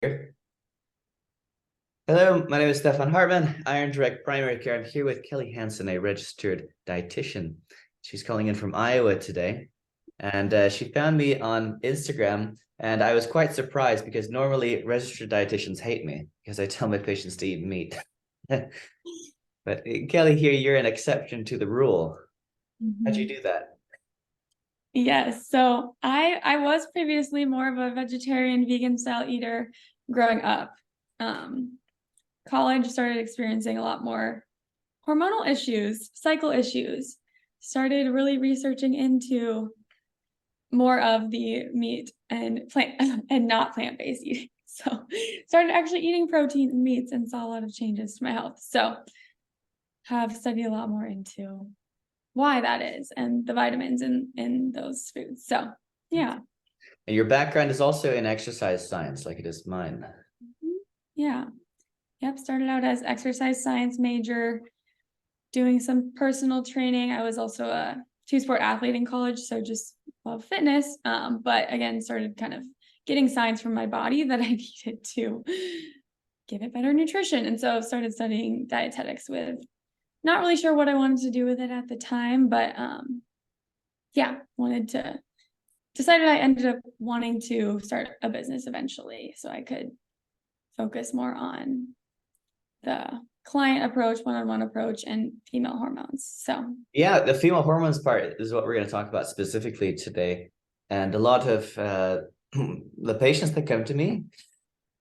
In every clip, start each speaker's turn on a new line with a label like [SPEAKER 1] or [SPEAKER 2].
[SPEAKER 1] Hello, my name is Stefan Hartman, Iron Direct Primary Care. I'm here with Kelli Hanson, a registered dietitian. She's calling in from Iowa today, and she found me on Instagram, and I was quite surprised because normally registered dietitians hate me because I tell my patients to eat meat. But Kelli, here you're an exception to the rule. How'd you do that?
[SPEAKER 2] Yes, so I was previously more of a vegetarian, vegan style eater growing up. College started experiencing a lot more hormonal issues, cycle issues, started really researching into more of the meat and plant and not plant-based eating. So started actually eating protein and meats and saw a lot of changes to my health. So have studied a lot more into why that is and the vitamins in those foods. So yeah.
[SPEAKER 1] And your background is also in exercise science, like it is mine.
[SPEAKER 2] Yeah. Yep. Started out as exercise science major, doing some personal training. I was also a two-sport athlete in college, so just love fitness. But again, started kind of getting signs from my body that I needed to give it better nutrition. And so started studying dietetics with not really sure what I wanted to do with it at the time, but yeah, decided I ended up wanting to start a business eventually so I could focus more on the client approach, one-on-one approach, and female hormones. So
[SPEAKER 1] Yeah, the female hormones part is what we're going to talk about specifically today. And a lot of the patients that come to me,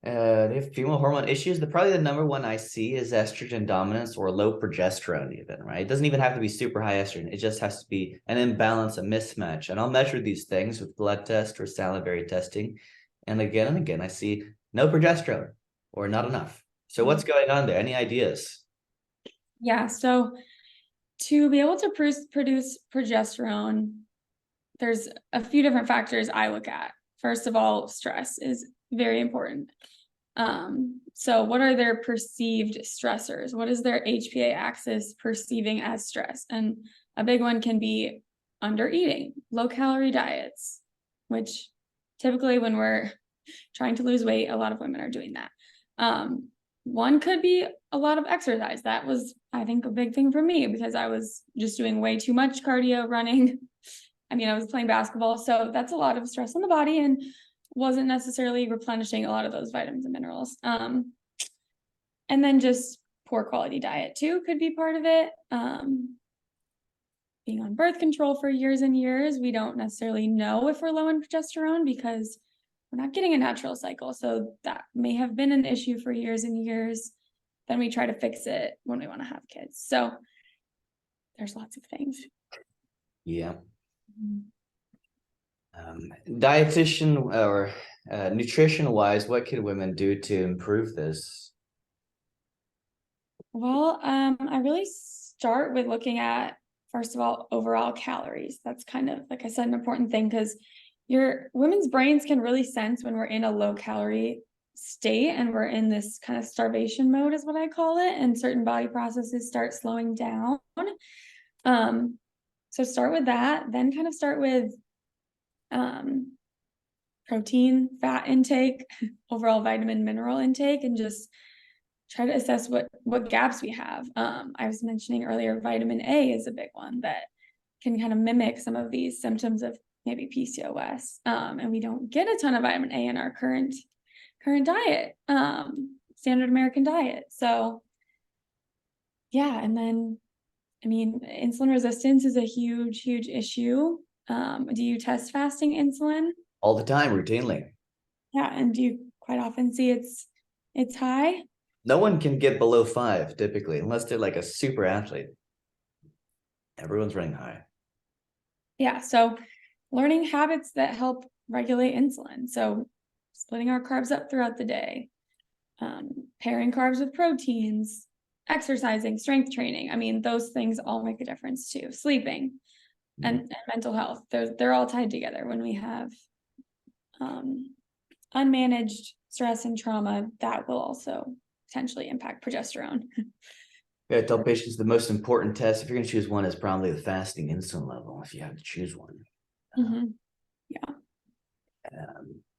[SPEAKER 1] they have female hormone issues. Probably the number one I see is estrogen dominance or low progesterone even, right? It doesn't even have to be super high estrogen. It just has to be an imbalance, a mismatch. And I'll measure these things with blood test or salivary testing. And again, I see no progesterone or not enough. So what's going on there? Any ideas?
[SPEAKER 2] yeah, so to be able to produce progesterone, there's a few different factors I look at. First of all, stress is very important. So what are their perceived stressors? What is their HPA axis perceiving as stress? And a big one can be under eating, low calorie diets, which typically when we're trying to lose weight, a lot of women are doing that. One could be a lot of exercise. That was, I think, a big thing for me because I was just doing way too much cardio, running. I mean, I was playing basketball, so that's a lot of stress on the body and wasn't necessarily replenishing a lot of those vitamins and minerals. And then just poor quality diet too could be part of it. Being on birth control for years and years, we don't necessarily know if we're low in progesterone because we're not getting a natural cycle. So that may have been an issue for years and years. Then we try to fix it when we want to have kids. So there's lots of things.
[SPEAKER 1] Yeah. Dietitian or nutrition wise, what can women do to improve this?
[SPEAKER 2] Well, I really start with looking at, first of all, overall calories. That's kind of, like I said, an important thing because your women's brains can really sense when we're in a low calorie state and we're in this kind of starvation mode is what I call it, and certain body processes start slowing down. So start with that, then kind of start with protein, fat intake, overall vitamin mineral intake, and just try to assess what gaps we have. I was mentioning earlier, vitamin A is a big one that can kind of mimic some of these symptoms of maybe PCOS. And we don't get a ton of vitamin A in our current diet, standard American diet. So yeah, and then, I mean, insulin resistance is a huge, huge issue. Do you test fasting insulin?
[SPEAKER 1] All the time, routinely.
[SPEAKER 2] Yeah, and do you quite often see it's high?
[SPEAKER 1] No one can get below 5 typically, unless they're like a super athlete. Everyone's running high.
[SPEAKER 2] Yeah, so learning habits that help regulate insulin. So splitting our carbs up throughout the day, pairing carbs with proteins, exercising, strength training. I mean, those things all make a difference too. Sleeping and mental health. They're all tied together. When we have unmanaged stress and trauma, that will also potentially impact progesterone.
[SPEAKER 1] Yeah, I tell patients the most important test, if you're going to choose one, is probably the fasting insulin level, if you have to choose one.
[SPEAKER 2] Yeah.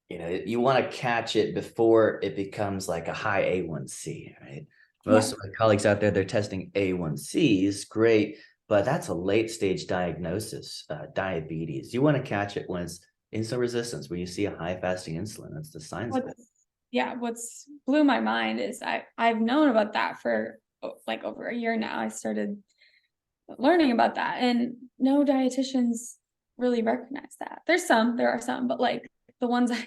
[SPEAKER 1] you want to catch it before it becomes like a high A1C, right? Most
[SPEAKER 2] Yeah.
[SPEAKER 1] of my colleagues out there, they're testing A1Cs, great, but that's a late stage diagnosis, diabetes. You want to catch it when it's insulin resistance, where you see a high fasting insulin. That's the signs of it.
[SPEAKER 2] What's blew my mind is I've known about that for like over a year now. I started learning about that, and no dietitians really recognize that. There are some, but like the ones I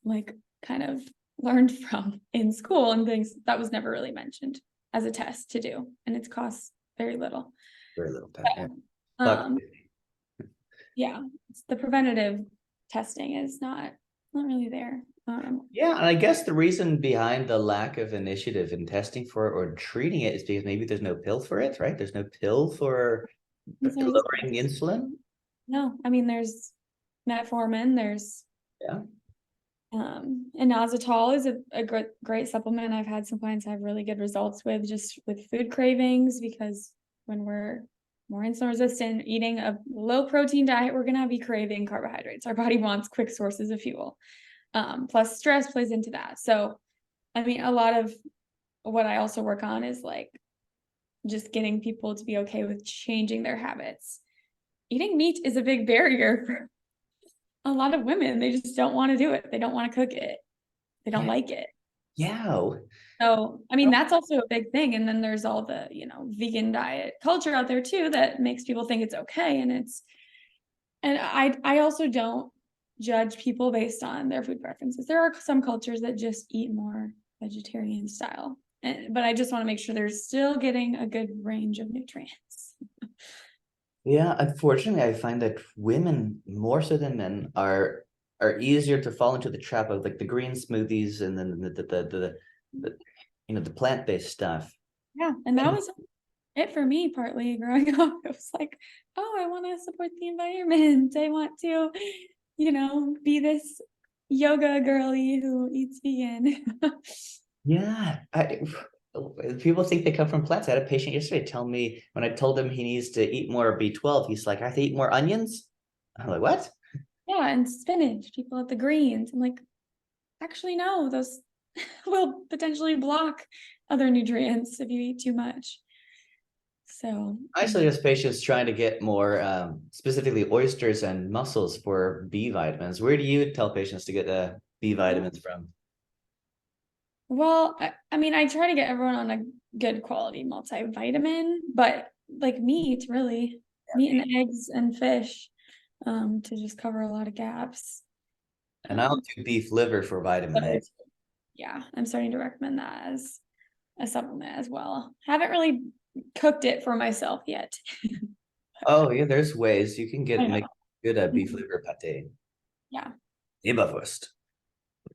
[SPEAKER 2] like kind of learned from in school and things, that was never really mentioned as a test to do, and it costs very little.
[SPEAKER 1] Very little time. Yeah.
[SPEAKER 2] Um, yeah, it's the preventative testing is not really there.
[SPEAKER 1] Yeah, and I guess the reason behind the lack of initiative in testing for it or treating it is because maybe there's no pill for it, right? There's no pill for lowering insulin.
[SPEAKER 2] No, I mean there's metformin, there's
[SPEAKER 1] Yeah.
[SPEAKER 2] inositol is a great supplement. I've had some clients have really good results with just with food cravings, because when we're more insulin resistant, eating a low protein diet, we're gonna be craving carbohydrates. Our body wants quick sources of fuel. Plus stress plays into that. So, I mean, a lot of what I also work on is like just getting people to be okay with changing their habits. Eating meat is a big barrier for a lot of women. They just don't want to do it. They don't want to cook it. They don't
[SPEAKER 1] Yeah.
[SPEAKER 2] like it.
[SPEAKER 1] Yeah.
[SPEAKER 2] So, I mean, that's also a big thing. And then there's all the, vegan diet culture out there too that makes people think it's okay. And I also don't judge people based on their food preferences. There are some cultures that just eat more vegetarian style, but I just want to make sure they're still getting a good range of nutrients.
[SPEAKER 1] Yeah, unfortunately, I find that women more so than men are easier to fall into the trap of like the green smoothies and then the plant-based stuff.
[SPEAKER 2] Yeah, and that was it for me partly growing up. It was like, oh, I want to support the environment. I want to, be this yoga girly who eats vegan.
[SPEAKER 1] Yeah, people think they come from plants. I had a patient yesterday tell me when I told him he needs to eat more B12, he's like, I have to eat more onions. I'm like, what?
[SPEAKER 2] Yeah, and spinach, people at the greens. I'm like, actually, no, those will potentially block other nutrients if you eat too much. So,
[SPEAKER 1] I suggest patients trying to get more specifically oysters and mussels for B vitamins. Where do you tell patients to get the B vitamins from?
[SPEAKER 2] well, I mean, I try to get everyone on a good quality multivitamin, but like meat, really, meat and eggs and fish, to just cover a lot of gaps.
[SPEAKER 1] And I'll do beef liver for vitamin A.
[SPEAKER 2] Yeah, I'm starting to recommend that as a supplement as well. Haven't really cooked it for myself yet.
[SPEAKER 1] Oh yeah, there's ways you can
[SPEAKER 2] I
[SPEAKER 1] make
[SPEAKER 2] know.
[SPEAKER 1] good beef liver pate.
[SPEAKER 2] Yeah.
[SPEAKER 1] Leberwurst.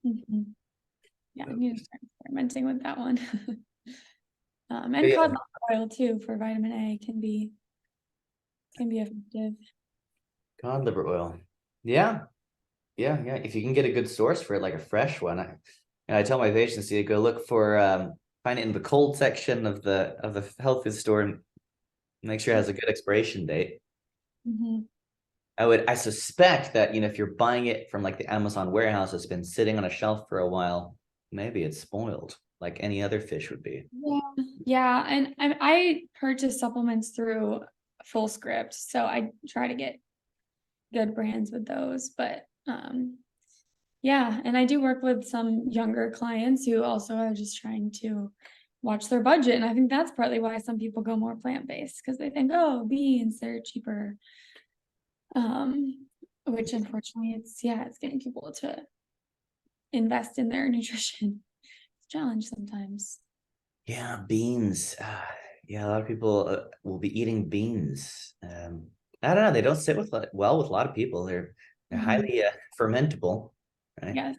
[SPEAKER 2] Mhm. Yeah, I need to start experimenting with that one.
[SPEAKER 1] But
[SPEAKER 2] And
[SPEAKER 1] yeah,
[SPEAKER 2] cod liver oil too for vitamin A can be effective.
[SPEAKER 1] cod liver oil. Yeah, yeah. If you can get a good source for it, like a fresh one, and I tell my patients to go look for find it in the cold section of the health food store and make sure it has a good expiration date.
[SPEAKER 2] Mhm.
[SPEAKER 1] I suspect that if you're buying it from like the Amazon warehouse, it's been sitting on a shelf for a while. Maybe it's spoiled, like any other fish would be.
[SPEAKER 2] Yeah, and I purchase supplements through Full Script, so I try to get good brands with those. But yeah, and I do work with some younger clients who also are just trying to watch their budget, and I think that's partly why some people go more plant-based, because they think, oh, beans, they're cheaper. Which unfortunately it's getting people to invest in their nutrition. It's a challenge sometimes.
[SPEAKER 1] Yeah, beans. Yeah, a lot of people will be eating beans. I don't know. They don't sit well with a lot of people. They're
[SPEAKER 2] Mhm.
[SPEAKER 1] highly fermentable, right?
[SPEAKER 2] Yes.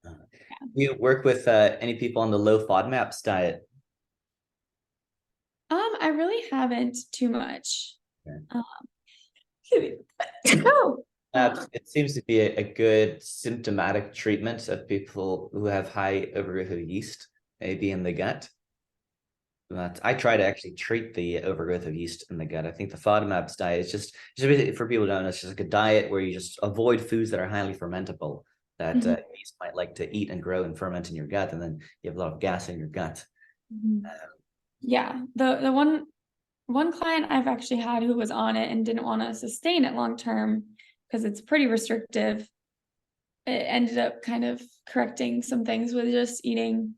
[SPEAKER 1] Uh, you work with any people on the low FODMAPs diet?
[SPEAKER 2] I really haven't too much.
[SPEAKER 1] Okay.
[SPEAKER 2] Um, oh,
[SPEAKER 1] It seems to be a good symptomatic treatment of people who have high overgrowth of yeast, maybe in the gut. But I try to actually treat the overgrowth of yeast in the gut. I think the FODMAPs diet is just basically, for people who don't know, it's just like a diet where you just avoid foods that are highly fermentable that
[SPEAKER 2] Mhm.
[SPEAKER 1] yeast might like to eat and grow and ferment in your gut, and then you have a lot of gas in your gut.
[SPEAKER 2] Mhm. Yeah, the one client I've actually had who was on it and didn't want to sustain it long term because it's pretty restrictive. It ended up kind of correcting some things with just eating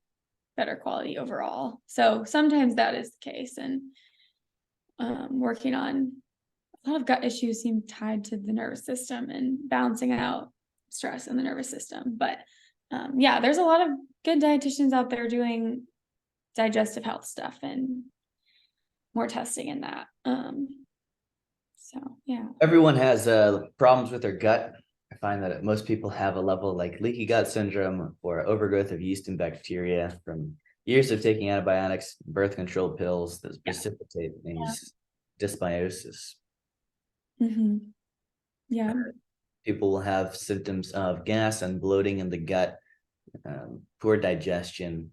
[SPEAKER 2] better quality overall. So sometimes that is the case, and working on a lot of gut issues seem tied to the nervous system and balancing out stress in the nervous system. But yeah, there's a lot of good dietitians out there doing digestive health stuff and more testing in that. So yeah.
[SPEAKER 1] Everyone has problems with their gut. I find that most people have a level like leaky gut syndrome or overgrowth of yeast and bacteria from years of taking antibiotics, birth control pills that
[SPEAKER 2] Yeah.
[SPEAKER 1] precipitate
[SPEAKER 2] Yeah.
[SPEAKER 1] these dysbiosis.
[SPEAKER 2] Hmm. Yeah.
[SPEAKER 1] People will have symptoms of gas and bloating in the gut, poor digestion,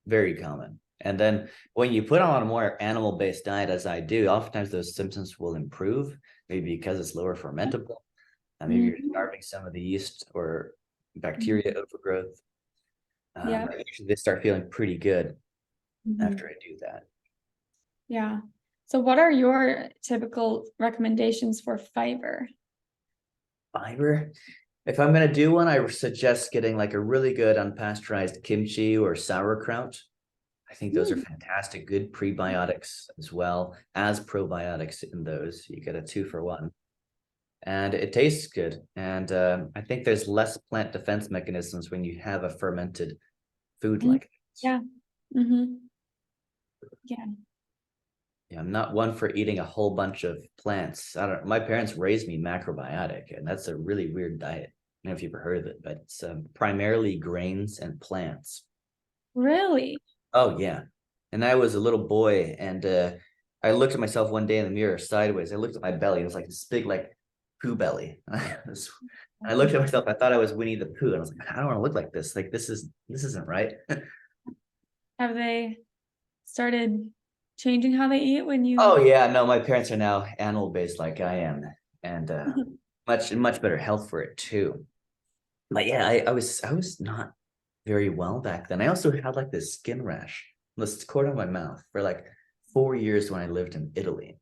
[SPEAKER 1] very common. And then when you put on a more animal-based diet, as I do, oftentimes those symptoms will improve, maybe because it's lower fermentable. And maybe you're
[SPEAKER 2] Mhm.
[SPEAKER 1] starving some of the yeast or
[SPEAKER 2] Mhm.
[SPEAKER 1] bacteria overgrowth.
[SPEAKER 2] Yeah.
[SPEAKER 1] Usually they start feeling pretty good
[SPEAKER 2] Mhm.
[SPEAKER 1] after I do that.
[SPEAKER 2] Yeah. So what are your typical recommendations for fiber?
[SPEAKER 1] Fiber. If I'm gonna do one, I suggest getting like a really good unpasteurized kimchi or sauerkraut. I think those are
[SPEAKER 2] Mm.
[SPEAKER 1] fantastic, good prebiotics as well as probiotics in those. You get a 2-for-1. And it tastes good. And I think there's less plant defense mechanisms when you have a fermented food
[SPEAKER 2] Mm.
[SPEAKER 1] like this.
[SPEAKER 2] Yeah. Hmm. Yeah.
[SPEAKER 1] Yeah, I'm not one for eating a whole bunch of plants. I don't. My parents raised me macrobiotic, and that's a really weird diet. I don't know if you've ever heard of it, but it's primarily grains and plants.
[SPEAKER 2] Really?
[SPEAKER 1] Oh yeah. And I was a little boy, and I looked at myself one day in the mirror sideways. I looked at my belly. It was like this big, like poo belly. I looked at myself. I thought I was Winnie the Pooh, and I was like, I don't want to look like this. Like this isn't right.
[SPEAKER 2] Have they started changing how they eat when
[SPEAKER 1] Oh
[SPEAKER 2] you?
[SPEAKER 1] yeah, no, my parents are now animal based like I am, and much better health for it too. But yeah, I was not very well back then. I also had like this skin rash, this corner of my mouth for like 4 years when I lived in Italy.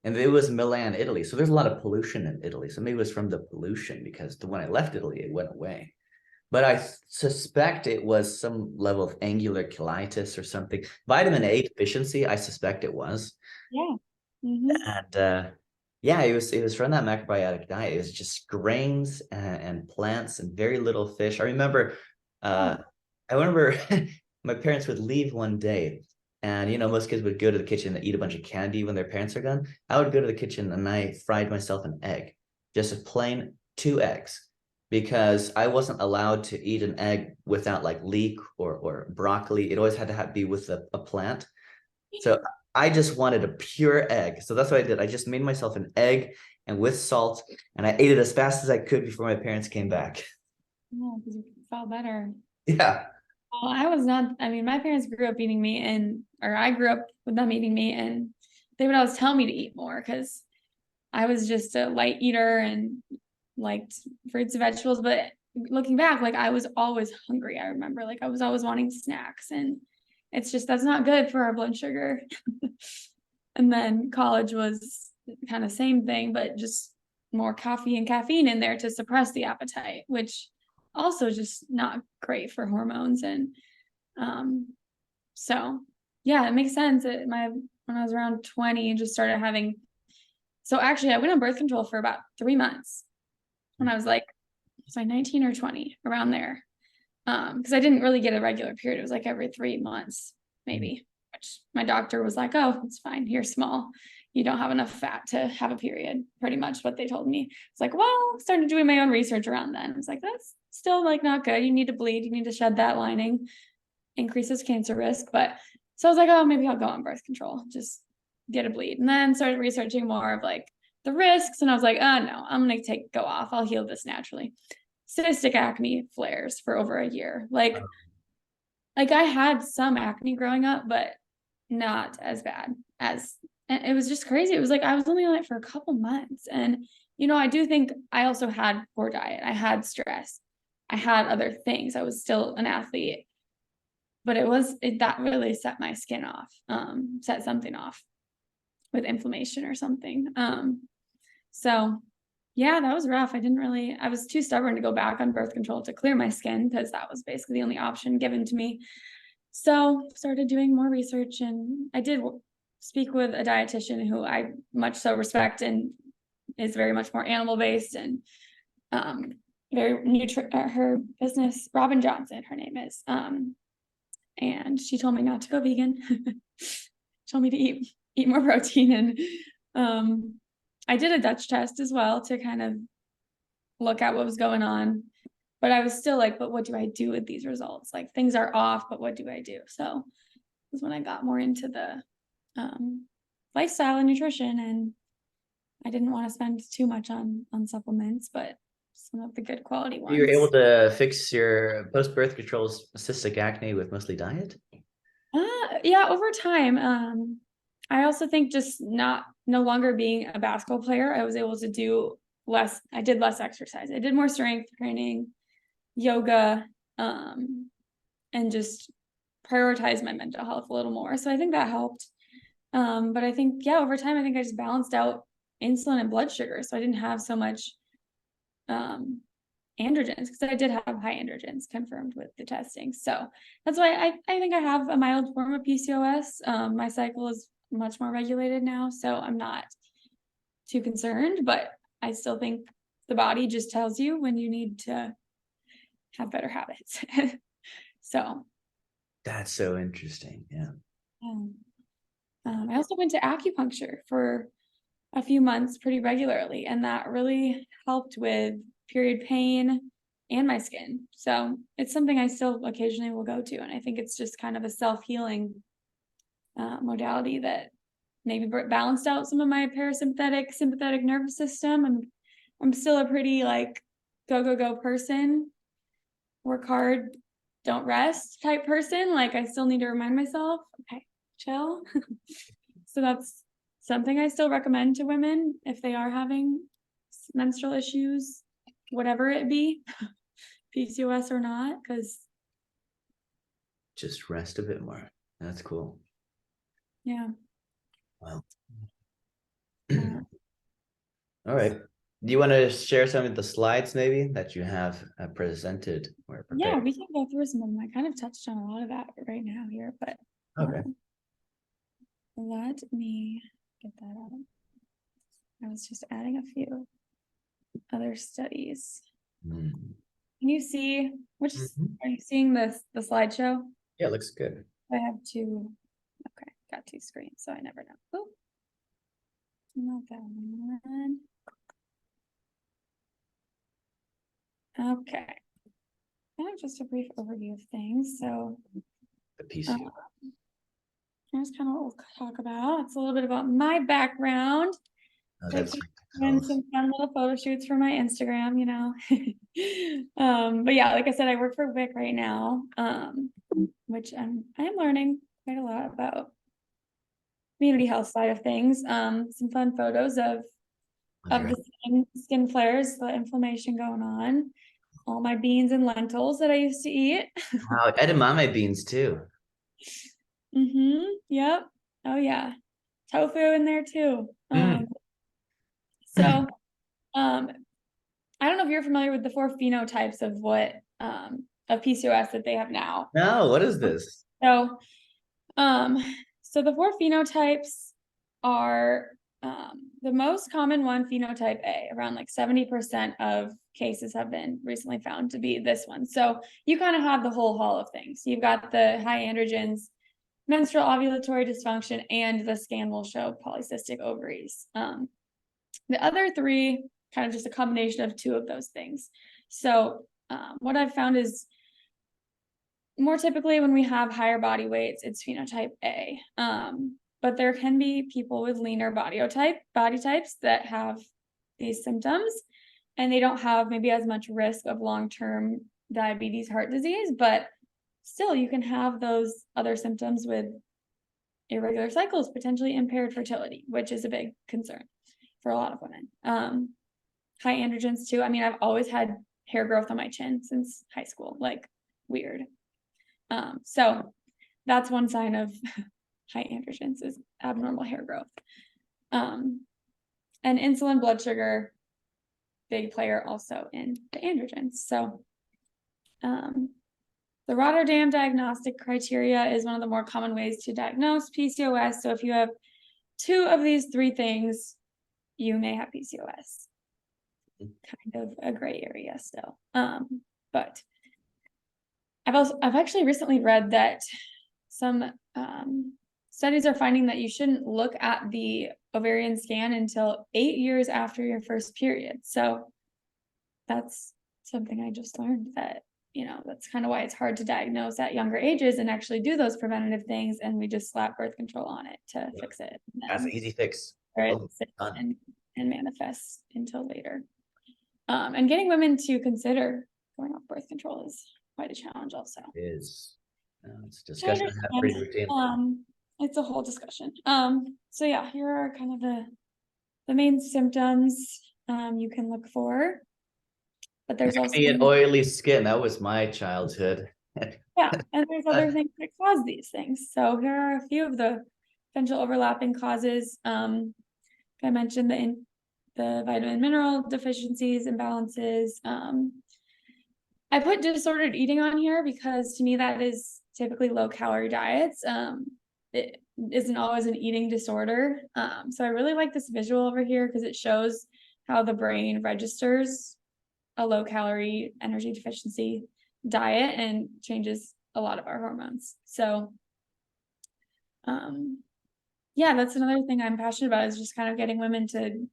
[SPEAKER 1] And it was Milan, Italy. So there's a lot of pollution in Italy. So maybe it was from the pollution because when I left Italy, it went away. But I suspect it was some level of angular cheilitis or something. Vitamin A deficiency, I suspect it was.
[SPEAKER 2] Yeah. Hmm.
[SPEAKER 1] And yeah, it was from that macrobiotic diet. It was just grains and plants and very little fish. Uh I remember my parents would leave one day, and most kids would go to the kitchen and eat a bunch of candy when their parents are gone. I would go to the kitchen and I fried myself an egg, just a plain 2 eggs, because I wasn't allowed to eat an egg without like leek or broccoli. It always had to be with a plant. So I just wanted a pure egg. So that's what I did. I just made myself an egg and with salt, and I ate it as fast as I could before my parents came back.
[SPEAKER 2] Yeah, because you felt better.
[SPEAKER 1] Yeah.
[SPEAKER 2] Well, I was not, I mean, my parents grew up eating meat or I grew up with them eating meat and they would always tell me to eat more because I was just a light eater and liked fruits and vegetables. But looking back, like I was always hungry. I remember like I was always wanting snacks and it's just, that's not good for our blood sugar. And then college was kind of same thing, but just more coffee and caffeine in there to suppress the appetite, which also just not great for hormones. And um, so yeah, it makes sense. When I was around 20 and just started having, so actually I went on birth control for about 3 months when I was like 19 or 20 around there. Because I didn't really get a regular period. It was like every 3 months, maybe, which my doctor was like, oh, it's fine. You're small. You don't have enough fat to have a period, pretty much what they told me. It's like, well, I started doing my own research around then. I was like, that's still like not good. You need to bleed. You need to shed that lining, increases cancer risk. But so I was like, oh, maybe I'll go on birth control, just get a bleed. And then started researching more of like the risks. And I was like, oh no, I'm gonna go off. I'll heal this naturally. Cystic acne flares for over a year. Like I had some acne growing up, but not as bad as, and it was just crazy. It was like, I was only on it for a couple months. And, I do think I also had poor diet. I had stress. I had other things. I was still an athlete, but that really set my skin off, set something off with inflammation or something. So yeah, that was rough. I was too stubborn to go back on birth control to clear my skin, because that was basically the only option given to me. So started doing more research, and I did speak with a dietitian who I much so respect and is very much more animal based, and her business, Robin Johnson, her name is, and she told me not to go vegan. Told me to eat more protein, and I did a Dutch test as well to kind of look at what was going on. But I was still like, but what do I do with these results? Like, things are off, but what do I do? So it was when I got more into the lifestyle and nutrition, and I didn't want to spend too much on supplements, but some of the good quality ones.
[SPEAKER 1] You were able to fix your post-birth control's cystic acne with mostly diet?
[SPEAKER 2] Yeah, over time. I also think just no longer being a basketball player, I was able to do less. I did less exercise. I did more strength training, yoga, and just prioritize my mental health a little more. So I think that helped. But I think, yeah, over time, I think I just balanced out insulin and blood sugar. So I didn't have so much androgens, because I did have high androgens confirmed with the testing. So that's why I think I have a mild form of PCOS. My cycle is much more regulated now, so I'm not too concerned, but I still think the body just tells you when you need to have better habits. So
[SPEAKER 1] That's so interesting. Yeah.
[SPEAKER 2] I also went to acupuncture for a few months pretty regularly, and that really helped with period pain and my skin. So it's something I still occasionally will go to, and I think it's just kind of a self-healing modality that maybe balanced out some of my sympathetic nervous system. I'm still a pretty like go person, work hard, don't rest type person. Like, I still need to remind myself, okay, chill. So that's something I still recommend to women if they are having menstrual issues, whatever it be, PCOS or not, because
[SPEAKER 1] just rest a bit more. That's cool.
[SPEAKER 2] Yeah.
[SPEAKER 1] Wow. All right. Do you want to share some of the slides maybe that you have presented or prepared?
[SPEAKER 2] Yeah, we can go through some of them. I kind of touched on a lot of that right now here, but
[SPEAKER 1] okay.
[SPEAKER 2] Let me get that out. I was just adding a few other studies. Can you see are you seeing the slideshow?
[SPEAKER 1] Yeah, it looks good.
[SPEAKER 2] I have two. Okay, got two screens, so I never know. Oh, not that one. Okay. Kind of just a brief overview of things. So
[SPEAKER 1] the PCOS.
[SPEAKER 2] Here's kind of what we'll talk about. It's a little bit about my background. And some fun little photo shoots for my Instagram, but yeah, like I said, I work for WIC right now, which I am learning quite a lot about community health side of things. Some fun photos of the skin flares, the inflammation going on, all my beans and lentils that I used to eat.
[SPEAKER 1] Wow, edamame beans too.
[SPEAKER 2] Yep. Oh yeah. Tofu in there too. So, I don't know if you're familiar with the 4 phenotypes of what of PCOS that they have now.
[SPEAKER 1] No, what is this?
[SPEAKER 2] So, so the 4 phenotypes are the most common one, phenotype A. Around like 70% of cases have been recently found to be this one. So you kind of have the whole haul of things. You've got the high androgens, menstrual ovulatory dysfunction, and the scan will show polycystic ovaries. The other 3, kind of just a combination of 2 of those things. So what I've found is more typically when we have higher body weights, it's phenotype A. But there can be people with leaner body types that have these symptoms, and they don't have maybe as much risk of long-term diabetes, heart disease, but still you can have those other symptoms with irregular cycles, potentially impaired fertility, which is a big concern for a lot of women. High androgens too. I mean, I've always had hair growth on my chin since high school, like weird. So that's one sign of high androgens is abnormal hair growth. And insulin, blood sugar, big player also in the androgens. So the Rotterdam diagnostic criteria is one of the more common ways to diagnose PCOS. So if you have 2 of these 3 things, you may have PCOS. Kind of a gray area still. But I've actually recently read that some studies are finding that you shouldn't look at the ovarian scan until 8 years after your first period. So that's something I just learned, that, you know, that's kind of why it's hard to diagnose at younger ages and actually do those preventative things. And we just slap birth control on it to fix it.
[SPEAKER 1] That's an easy fix.
[SPEAKER 2] Or it sits and manifests until later. And getting women to consider going off birth control is quite a challenge also.
[SPEAKER 1] It is. It's a discussion I have pretty routine.
[SPEAKER 2] It's a whole discussion. So yeah, here are kind of the main symptoms you can look for. But there's also
[SPEAKER 1] an oily skin. That was my childhood.
[SPEAKER 2] Yeah, and there's other things that cause these things. So here are a few of the potential overlapping causes. I mentioned the vitamin mineral deficiencies, imbalances. I put disordered eating on here because to me that is typically low calorie diets. It isn't always an eating disorder. So I really like this visual over here because it shows how the brain registers a low calorie energy deficiency diet and changes a lot of our hormones. So yeah, that's another thing I'm passionate about, is just kind of getting women to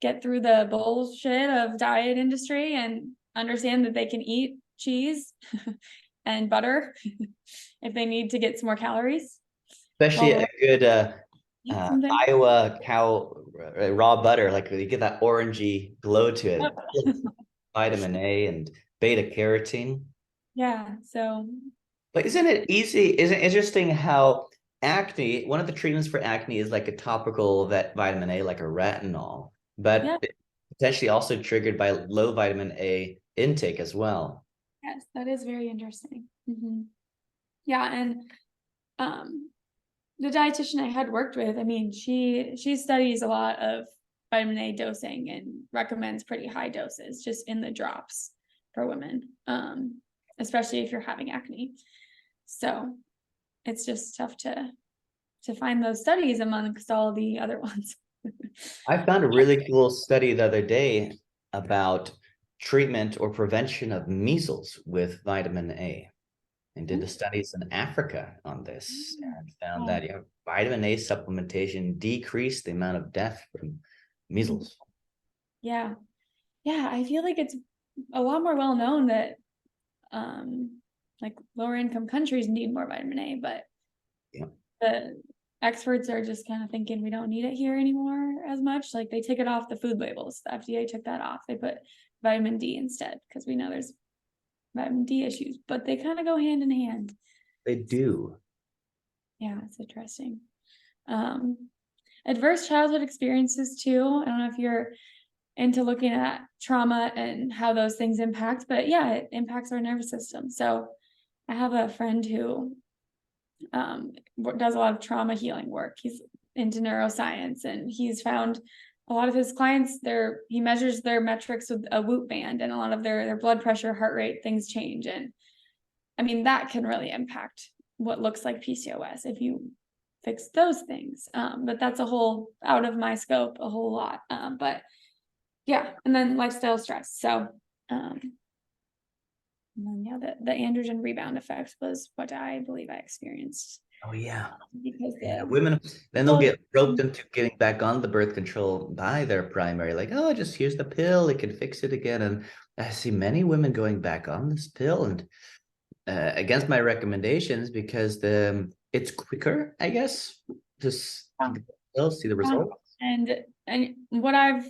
[SPEAKER 2] get through the bullshit of diet industry and understand that they can eat cheese and butter if they need to get some more calories.
[SPEAKER 1] Especially a good Iowa cow raw butter, like you get that orangey glow to it. Vitamin A and beta carotene.
[SPEAKER 2] Yeah, so.
[SPEAKER 1] But isn't it interesting how acne, one of the treatments for acne is like a topical vitamin A, like a retinol, but potentially also triggered by low vitamin A intake as well.
[SPEAKER 2] Yes, that is very interesting. Yeah, and the dietitian I had worked with, I mean, she studies a lot of vitamin A dosing and recommends pretty high doses just in the drops for women, especially if you're having acne. So it's just tough to find those studies amongst all the other ones.
[SPEAKER 1] I found a really cool study the other day about treatment or prevention of measles with vitamin A, and did the studies in Africa on this, and found that vitamin A supplementation decreased the amount of death from measles.
[SPEAKER 2] Yeah, I feel like it's a lot more well known that like lower income countries need more vitamin A, but the experts are just kind of thinking we don't need it here anymore as much. Like they take it off the food labels. The FDA took that off. They put vitamin D instead because we know there's vitamin D issues, but they kind of go hand in hand.
[SPEAKER 1] They do.
[SPEAKER 2] Yeah, it's interesting. Adverse childhood experiences too. I don't know if you're into looking at trauma and how those things impact, but yeah, it impacts our nervous system. So I have a friend who does a lot of trauma healing work. He's into neuroscience, and he's found a lot of his clients, he measures their metrics with a Whoop band, and a lot of their blood pressure, heart rate, things change. And I mean, that can really impact what looks like PCOS if you fix those things. But that's a whole out of my scope, a whole lot. But yeah, and then lifestyle stress. So and then the androgen rebound effect was what I believe I experienced.
[SPEAKER 1] Oh yeah,
[SPEAKER 2] because
[SPEAKER 1] women then they'll get roped into getting back on the birth control by their primary, like, oh, just here's the pill, it can fix it again. And I see many women going back on this pill, and against my recommendations, because it's quicker, I guess, just see the results.
[SPEAKER 2] And what I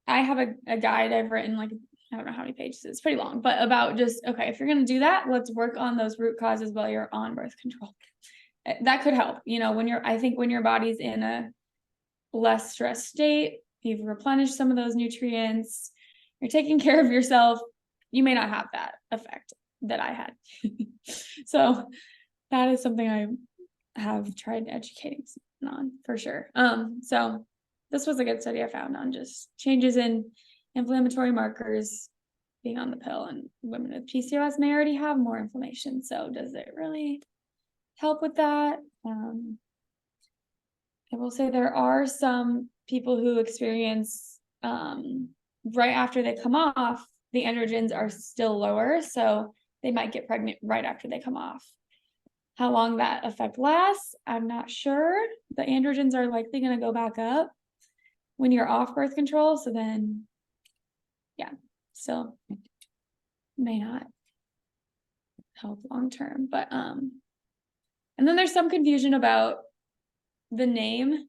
[SPEAKER 2] have a guide I've written, like I don't know how many pages, it's pretty long, but about just, okay, if you're going to do that, let's work on those root causes while you're on birth control. that could help, I think when your body's in a less stressed state, you've replenished some of those nutrients, you're taking care of yourself, you may not have that effect that I had. So that is something I have tried educating on for sure. So this was a good study I found on just changes in inflammatory markers being on the pill, and women with PCOS may already have more inflammation. So does it really help with that? I will say there are some people who experience right after they come off, the androgens are still lower, so they might get pregnant right after they come off. How long that effect lasts, I'm not sure. The androgens are likely going to go back up when you're off birth control, so then, yeah, still may not help long term. But and then there's some confusion about the name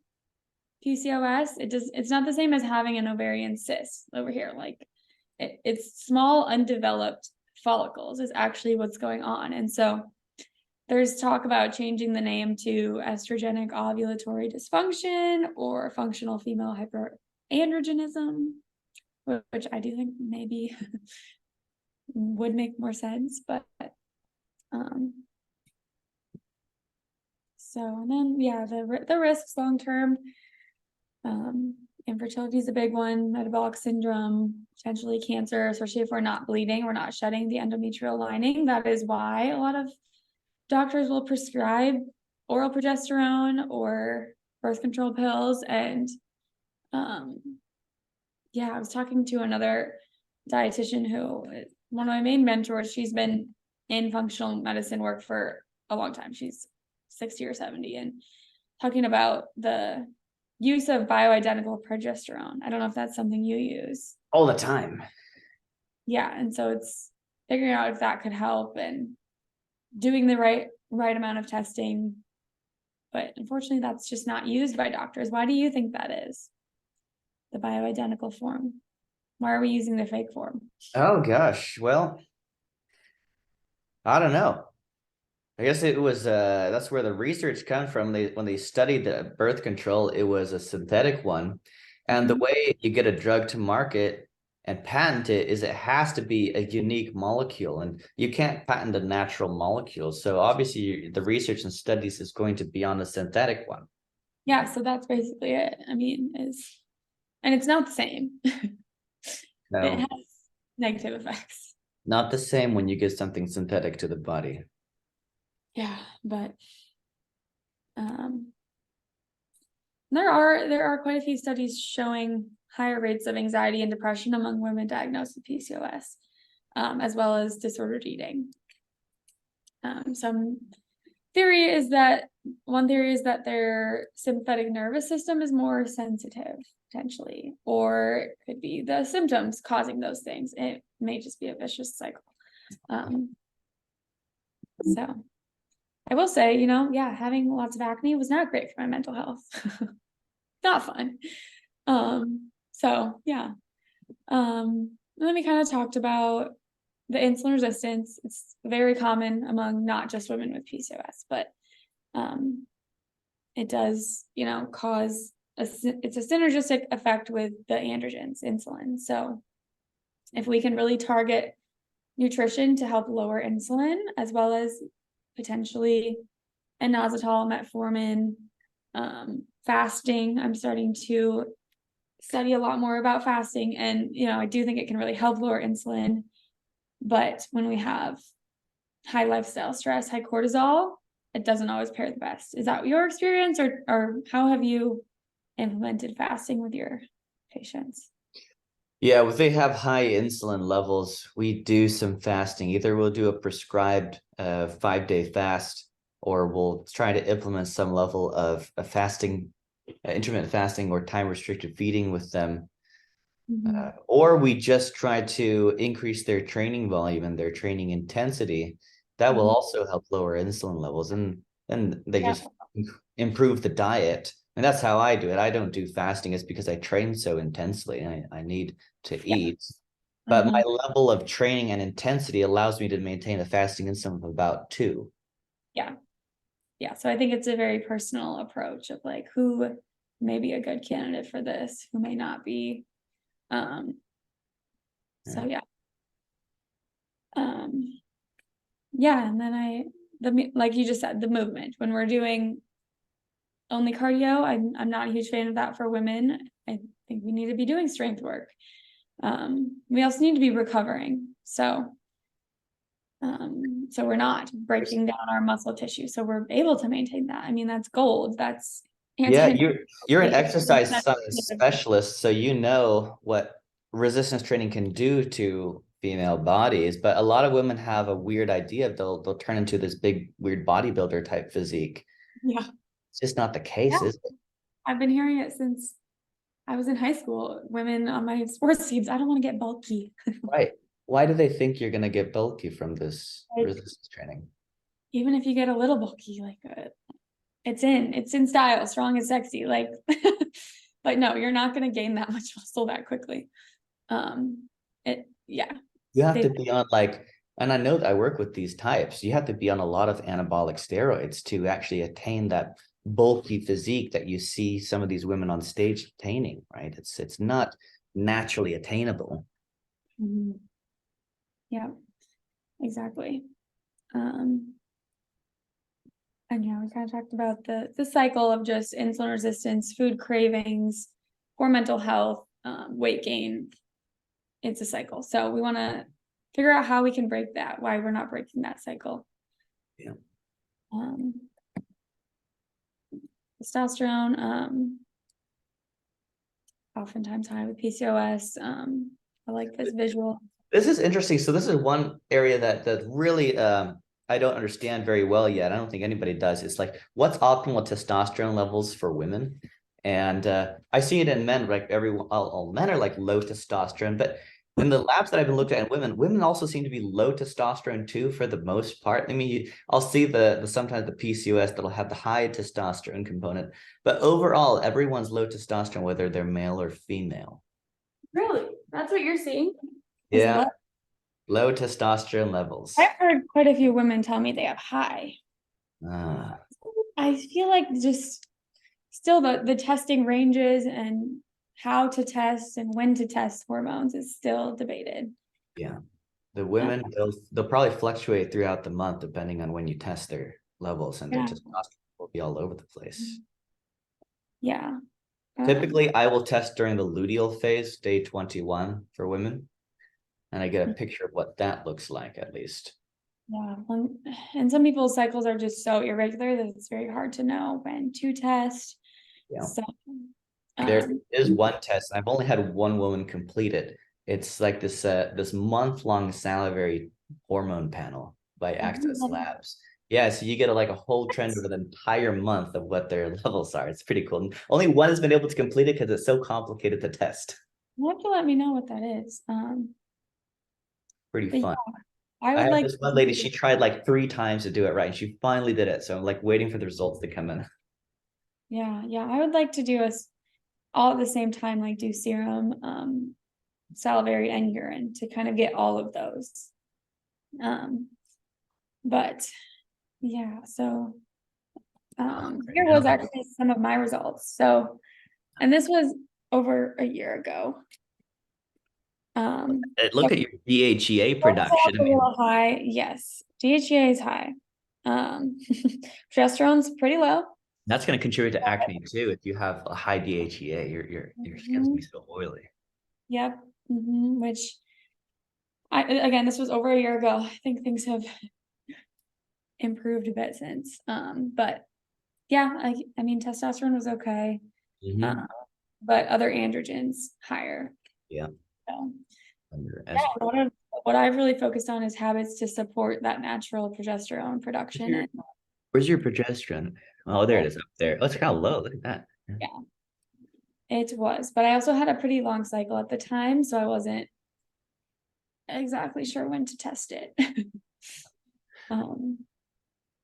[SPEAKER 2] PCOS. It's not the same as having an ovarian cyst over here. Like it's small undeveloped follicles is actually what's going on. And so there's talk about changing the name to estrogenic ovulatory dysfunction or functional female hyperandrogenism, which I do think maybe would make more sense. But so, and then yeah, the risks long term, infertility is a big one, metabolic syndrome, potentially cancer, especially if we're not bleeding, we're not shedding the endometrial lining. That is why a lot of doctors will prescribe oral progesterone or birth control pills. And yeah, I was talking to another dietitian who is one of my main mentors. She's been in functional medicine work for a long time. She's 60 or 70, and talking about the use of bioidentical progesterone. I don't know if that's something you use.
[SPEAKER 1] All the time.
[SPEAKER 2] Yeah, and so it's figuring out if that could help and doing the right amount of testing. But unfortunately, that's just not used by doctors. Why do you think that is? The bioidentical form. Why are we using the fake form?
[SPEAKER 1] Oh gosh, well, I don't know. I guess it was that's where the research comes from. When they studied the birth control, it was a synthetic one. And the way you get a drug to market and patent it is it has to be a unique molecule, and you can't patent a natural molecule. So obviously the research and studies is going to be on a synthetic one.
[SPEAKER 2] Yeah, so that's basically it. I mean, and it's not the same.
[SPEAKER 1] No,
[SPEAKER 2] It has negative effects.
[SPEAKER 1] not the same when you give something synthetic to the body.
[SPEAKER 2] Yeah, but there are quite a few studies showing higher rates of anxiety and depression among women diagnosed with PCOS, as well as disordered eating. One theory is that their sympathetic nervous system is more sensitive, potentially, or it could be the symptoms causing those things. It may just be a vicious cycle. So I will say, yeah, having lots of acne was not great for my mental health. Not fun. So yeah. Then we kind of talked about the insulin resistance. It's very common among not just women with PCOS, but it does, cause it's a synergistic effect with the androgens, insulin. So if we can really target nutrition to help lower insulin, as well as potentially inositol, metformin, fasting. I'm starting to study a lot more about fasting, and I do think it can really help lower insulin. But when we have high lifestyle stress, high cortisol, it doesn't always pair the best. Is that your experience, or how have you implemented fasting with your patients?
[SPEAKER 1] Yeah, if they have high insulin levels, we do some fasting. Either we'll do a prescribed 5-day fast, or we'll try to implement some level of a fasting, intermittent fasting or time restricted feeding with them. Or we just try to increase their training volume and their training intensity. That will also help lower insulin levels, and they just improve the diet. And that's how I do it. I don't do fasting. It's because I train so intensely and I need to eat. But my level of training and intensity allows me to maintain a fasting insulin of about 2.
[SPEAKER 2] Yeah. yeah, so I think it's a very personal approach of like who may be a good candidate for this, who may not be. So yeah. Yeah, and then like you just said, the movement. When we're doing only cardio, I'm not a huge fan of that for women. I think we need to be doing strength work. We also need to be recovering. So we're not breaking down our muscle tissue. So we're able to maintain that. I mean, that's gold. That's
[SPEAKER 1] Yeah,
[SPEAKER 2] anti.
[SPEAKER 1] you're an exercise science specialist, so you know what resistance training can do to female bodies. But a lot of women have a weird idea of they'll turn into this big weird bodybuilder type physique.
[SPEAKER 2] Yeah.
[SPEAKER 1] It's just not the case,
[SPEAKER 2] Yeah.
[SPEAKER 1] is it?
[SPEAKER 2] I've been hearing it since I was in high school. Women on my sports teams, I don't want to get bulky.
[SPEAKER 1] Right. Why do they think you're gonna get bulky from this
[SPEAKER 2] Like,
[SPEAKER 1] resistance training?
[SPEAKER 2] even if you get a little bulky, like it's in style, strong and sexy. Like, but no, you're not going to gain that much muscle that quickly. Yeah.
[SPEAKER 1] You have to be on like, and I know that I work with these types, you have to be on a lot of anabolic steroids to actually attain that bulky physique that you see some of these women on stage attaining, right? It's not naturally attainable.
[SPEAKER 2] Yeah, exactly. And yeah, we kind of talked about the cycle of just insulin resistance, food cravings, poor mental health, weight gain. It's a cycle. So we want to figure out how we can break that, why we're not breaking that cycle.
[SPEAKER 1] Yeah.
[SPEAKER 2] Testosterone, oftentimes high with PCOS. I like this visual.
[SPEAKER 1] This is interesting. So this is one area that really I don't understand very well yet. I don't think anybody does. It's like, what's optimal testosterone levels for women? And I see it in men, like all men are like low testosterone, but in the labs that I've been looked at in women also seem to be low testosterone too, for the most part. I mean, I'll see the sometimes the PCOS that'll have the high testosterone component, but overall, everyone's low testosterone, whether they're male or female.
[SPEAKER 2] Really? That's what you're seeing?
[SPEAKER 1] Yeah. Low testosterone levels.
[SPEAKER 2] I've heard quite a few women tell me they have high. I feel like just still the testing ranges and how to test and when to test hormones is still debated.
[SPEAKER 1] Yeah. The women, they'll probably fluctuate throughout the month depending on when you test their levels, and their testosterone will be all over the place.
[SPEAKER 2] Yeah.
[SPEAKER 1] Typically, I will test during the luteal phase, day 21 for women. And I get a picture of what that looks like, at least.
[SPEAKER 2] Yeah. And some people's cycles are just so irregular that it's very hard to know when to test.
[SPEAKER 1] Yeah.
[SPEAKER 2] So,
[SPEAKER 1] there is one test. I've only had one woman complete it. It's like this month-long salivary hormone panel by Access Labs. Yeah, so you get like a whole trend over the entire month of what their levels are. It's pretty cool. And only one has been able to complete it because it's so complicated to test.
[SPEAKER 2] You have to let me know what that is.
[SPEAKER 1] Pretty fun.
[SPEAKER 2] Yeah, I
[SPEAKER 1] have
[SPEAKER 2] would like
[SPEAKER 1] this one lady, she tried like 3 times to do it right, and she finally did it. So I'm like waiting for the results to come in.
[SPEAKER 2] Yeah, I would like to do us all at the same time, like do serum, salivary, and urine to kind of get all of those. But yeah, so here was actually some of my results. So, and this was over a year ago.
[SPEAKER 1] Look at your DHEA production.
[SPEAKER 2] A little high, yes. DHEA is high. Progesterone's pretty low.
[SPEAKER 1] That's going to contribute to acne too. If you have a high DHEA, your skin's gonna be so oily.
[SPEAKER 2] Yep. Which again, this was over a year ago. I think things have improved a bit since. But yeah, I mean, testosterone was okay. But other androgens higher.
[SPEAKER 1] Yeah.
[SPEAKER 2] So, what I've really focused on is habits to support that natural progesterone production.
[SPEAKER 1] Where's your progesterone? Oh, there it is up there. Oh, it's kind of low. Look at that.
[SPEAKER 2] Yeah, it was. But I also had a pretty long cycle at the time, so I wasn't exactly sure when to test it.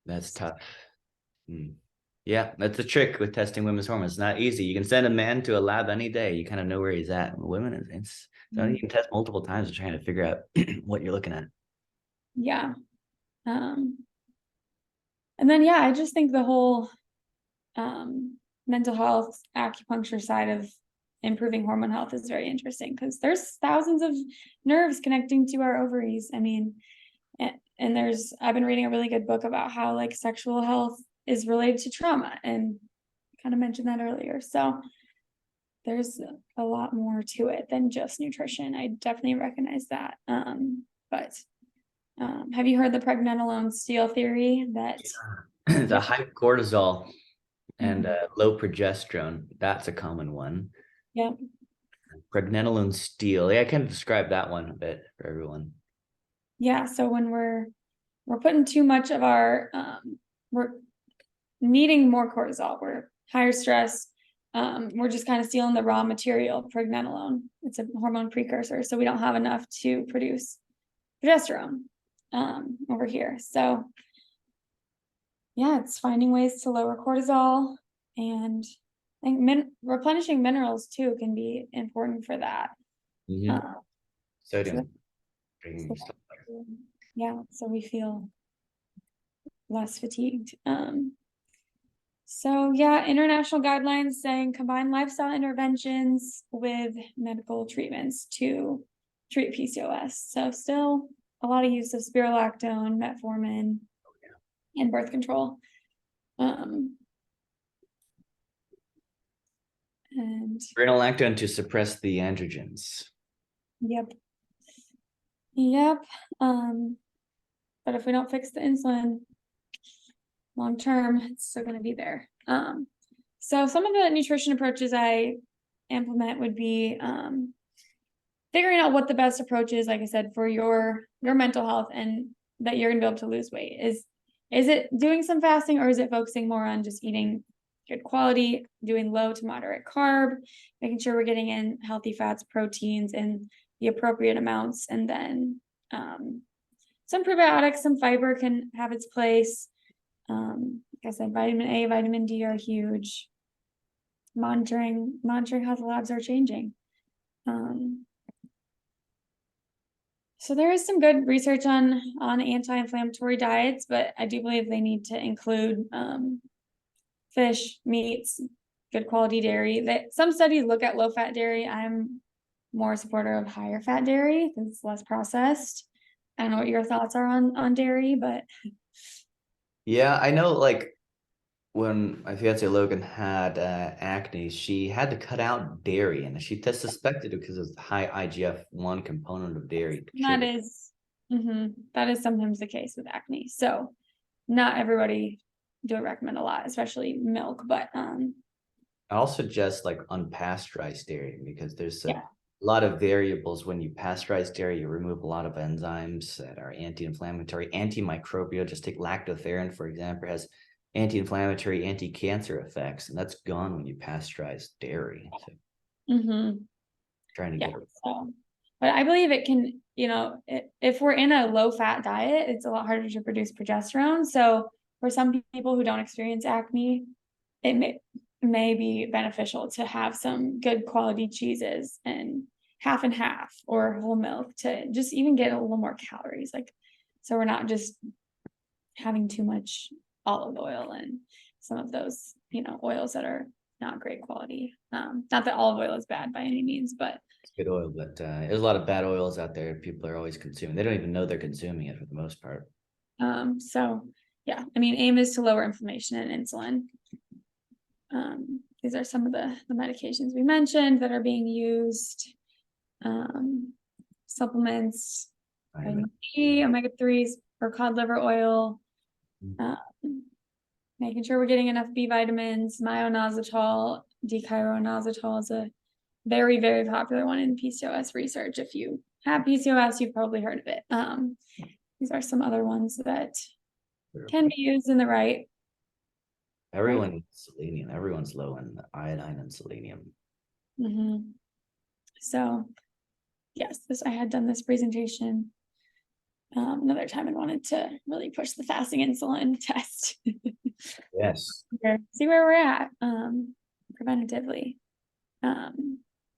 [SPEAKER 1] That's tough. Yeah, that's the trick with testing women's hormones. It's not easy. You can send a man to a lab any day. You kind of know where he's at. Women, it's so you can test multiple times to trying to figure out what you're looking at.
[SPEAKER 2] Yeah. And then, yeah, I just think the whole mental health acupuncture side of improving hormone health is very interesting, because there's thousands of nerves connecting to our ovaries. I mean, and I've been reading a really good book about how like sexual health is related to trauma, and kind of mentioned that earlier. So there's a lot more to it than just nutrition. I definitely recognize that. But have you heard the Pregnenalone Steal theory that
[SPEAKER 1] The high cortisol and low progesterone, that's a common one.
[SPEAKER 2] yeah.
[SPEAKER 1] Pregnenalone Steal. Yeah, I can describe that one a bit for everyone.
[SPEAKER 2] Yeah, so when we're putting too much of our we're needing more cortisol, we're higher stress, we're just kind of stealing the raw material, pregnenolone. It's a hormone precursor, so we don't have enough to produce progesterone over here. So yeah, it's finding ways to lower cortisol, and I think replenishing minerals too can be important for that.
[SPEAKER 1] Sodium.
[SPEAKER 2] Yeah, so we feel less fatigued. So yeah, international guidelines saying combine lifestyle interventions with medical treatments to treat PCOS. So still a lot of use of spirulactone, metformin, and birth control. And
[SPEAKER 1] Pregnalactone to suppress the androgens.
[SPEAKER 2] Yep. But if we don't fix the insulin long term, it's still going to be there. So some of the nutrition approaches I implement would be figuring out what the best approach is, like I said, for your mental health, and that you're gonna be able to lose weight. Is it doing some fasting, or is it focusing more on just eating good quality, doing low to moderate carb, making sure we're getting in healthy fats, proteins in the appropriate amounts, and then some probiotics, some fiber can have its place. Like I said, vitamin A, vitamin D are huge. Monitoring how the labs are changing. So there is some good research on anti-inflammatory diets, but I do believe they need to include fish, meats, good quality dairy. Some studies look at low-fat dairy. I'm more a supporter of higher fat dairy because it's less processed. I don't know what your thoughts are on dairy, but
[SPEAKER 1] yeah, I know, like when my fiance Logan had acne, she had to cut out dairy, and she suspected it because of the high IGF-1 component of dairy.
[SPEAKER 2] that is sometimes the case with acne. So not everybody do recommend a lot, especially milk, but
[SPEAKER 1] I'll suggest like unpasteurized dairy, because there's
[SPEAKER 2] yeah.
[SPEAKER 1] a lot of variables. When you pasteurize dairy, you remove a lot of enzymes that are anti-inflammatory, antimicrobial. Just take lactoferrin, for example, has anti-inflammatory, anti-cancer effects, and that's gone when you pasteurize dairy. So trying to get rid of
[SPEAKER 2] so, but I believe it can, if we're in a low-fat diet, it's a lot harder to produce progesterone. So for some people who don't experience acne, it may be beneficial to have some good quality cheeses and half and half or whole milk to just even get a little more calories. Like, so we're not just having too much olive oil and some of those, oils that are not great quality. Not that olive oil is bad by any means, but
[SPEAKER 1] it's good oil. But there's a lot of bad oils out there people are always consuming. They don't even know they're consuming it for the most part.
[SPEAKER 2] So yeah, I mean, aim is to lower inflammation and insulin. These are some of the medications we mentioned that are being used. Supplements, vitamin D, omega-3s, or cod liver oil. Making sure we're getting enough B vitamins. Myoinositol, D-chiroinositol is a very, very popular one in PCOS research. If you have PCOS, you've probably heard of it. These are some other ones that can be used in the right.
[SPEAKER 1] Everyone needs selenium. Everyone's low in iodine and selenium.
[SPEAKER 2] So yes, I had done this presentation another time and wanted to really push the fasting insulin test.
[SPEAKER 1] Yes.
[SPEAKER 2] See where we're at preventatively.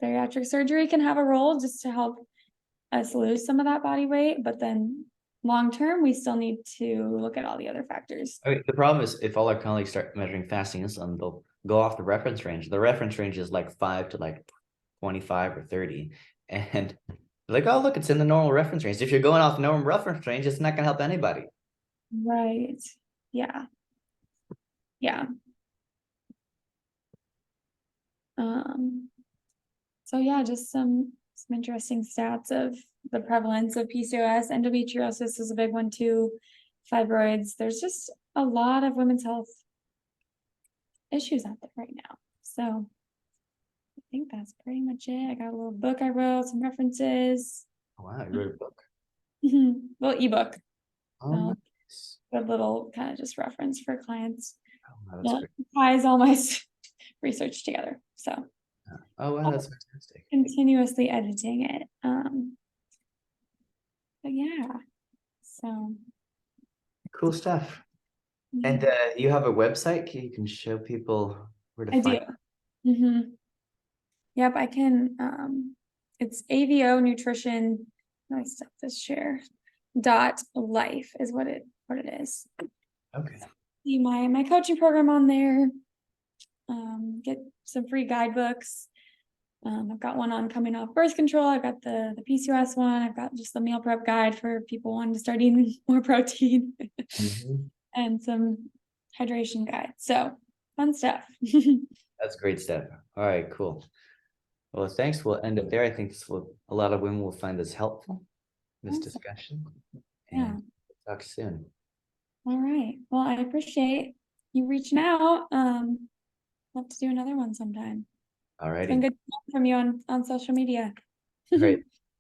[SPEAKER 2] Bariatric surgery can have a role just to help us lose some of that body weight, but then long term, we still need to look at all the other factors.
[SPEAKER 1] Okay, the problem is if all our colleagues start measuring fasting insulin, they'll go off the reference range. The reference range is like 5 to like 25 or 30. And like, oh, look, it's in the normal reference range. If you're going off the normal reference range, it's not going to help anybody.
[SPEAKER 2] Right. Yeah. Yeah. So yeah, just some interesting stats of the prevalence of PCOS. Endometriosis is a big one too. Fibroids. There's just a lot of women's health issues out there right now. So I think that's pretty much it. I got a little book I wrote, some references.
[SPEAKER 1] Wow, you wrote a book.
[SPEAKER 2] Little ebook.
[SPEAKER 1] Oh, nice.
[SPEAKER 2] Good little kind of just reference for clients.
[SPEAKER 1] Oh, wow, that's great.
[SPEAKER 2] Ties all my research together. So
[SPEAKER 1] Oh, wow, that's fantastic.
[SPEAKER 2] continuously editing it. But yeah. So
[SPEAKER 1] Cool stuff.
[SPEAKER 2] yeah.
[SPEAKER 1] And you have a website you can show people where to
[SPEAKER 2] I
[SPEAKER 1] find
[SPEAKER 2] do. Yep, I can. It's AVO Nutrition. I stop this share. .life is what it is.
[SPEAKER 1] Okay.
[SPEAKER 2] See my coaching program on there. Get some free guidebooks. I've got one on coming off birth control. I've got the PCOS one. I've got just the meal prep guide for people wanting to start eating more protein and some hydration guide. So fun stuff.
[SPEAKER 1] That's great stuff. All right, cool. Well, thanks. We'll end up there. I think a lot of women will find this helpful, this
[SPEAKER 2] Awesome.
[SPEAKER 1] discussion.
[SPEAKER 2] Yeah.
[SPEAKER 1] And talk soon.
[SPEAKER 2] All right. Well, I appreciate you reaching out. Love to do another one sometime.
[SPEAKER 1] All
[SPEAKER 2] It's been
[SPEAKER 1] righty.
[SPEAKER 2] good to hear from you on social media.
[SPEAKER 1] Great.